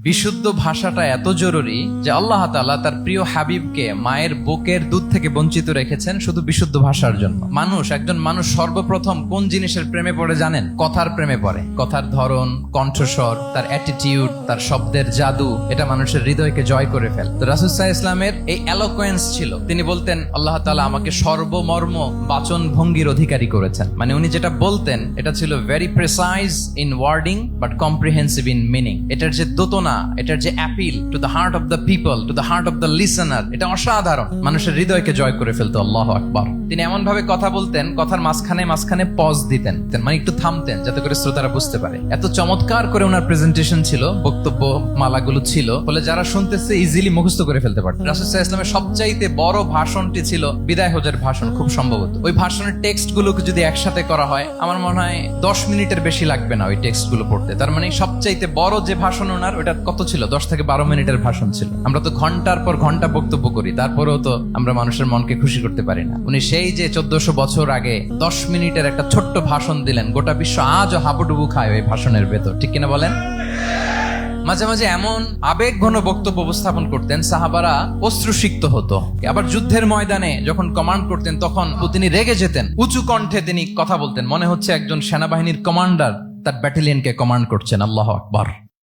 বিশুদ্ধ ভাষাটা এত জরুরি যে আল্লাহ তাআলা তার প্রিয় হাবিবকে মায়ের বুকের দুধ থেকে বঞ্চিত রেখেছেন শুধু বিশুদ্ধ ভাষার জন্য। একজন মানুষ সর্বপ্রথম কোন জিনিসের প্রেমে পড়ে জানেন? কথার প্রেমে পড়ে। কথার ধরন, কণ্ঠস্বর, তার অ্যাটিটিউড, তার শব্দের জাদু, এটা মানুষের হৃদয়কে জয় করে ফেলে। তো রাসূল সাল্লাল্লাহু আলাইহি ইসলামের এই এলোকোয়েন্স ছিল। তিনি বলতেন আল্লাহ তাআলা আমাকে সর্বমর্ম বাচন ভঙ্গির অধিকারী করেছেন। মানে উনি যেটা বলতেন এটা ছিল very precise in wording but comprehensive in meaning. এটার যে দোতনা, এটার যে appeal to the heart of the people, to the heart of the listener, এটা অসাধারণ। মানুষের হৃদয়কে জয় করে ফেলতো। আল্লাহু আকবার। তিনি এমন ভাবে কথা বলতেন, কথার মাঝখানে মাঝখানে পজ দিতেন, মানে একটু থামতেন যাতে করে শ্রোতারা বুঝতে পারে। এত চমৎকার করে ওনার প্রেজেন্টেশন ছিল, বক্তব্য মালাগুলো ছিল, ফলে যারা শুনতেছে ইজিলি মুখস্থ করে ফেলতে পারত। রাসূল সাল্লাল্লাহু আলাইহি ইসলামের সবচাইতে বড় ভাষণটি ছিল বিদায় হজের ভাষণ, খুব সম্ভবত। ওই ভাষণের টেক্সট গুলোকে যদি একসাথে করা হয়, আমার মনে হয় 10 মিনিটের বেশি লাগবে না ওই টেক্সট গুলো পড়তে। তার মানে সবচাইতে বড় যে ভাষণ ওনার, ওটা কত ছিল? 10 থেকে 12 মিনিটের ভাষণ ছিল। আমরা তো ঘন্টার পর ঘন্টা বক্তব্য করি, তারপরেও তো আমরা মানুষের মনকে খুশি করতে পারি না। উনি সেই যে 1400 বছর আগে 10 মিনিটের একটা ছোট্ট ভাষণ দিলেন, গোটা বিশ্ব আজও হাবুডুবু খায় ওই ভাষণের ভেতর, ঠিক কিনা বলেন? মাঝে মাঝে এমন আবেগ ঘন বক্তব্য উপস্থাপন করতেন, সাহাবারা অশ্রুসিক্ত হতো। আবার যুদ্ধের ময়দানে যখন কমান্ড করতেন, তখন তিনি রেগে যেতেন। উঁচু কণ্ঠে তিনি কথা বলতেন, মনে হচ্ছে একজন সেনাবাহিনীর কমান্ডার তার ব্যাটালিয়নকে কমান্ড করছেন। আল্লাহু আকবার।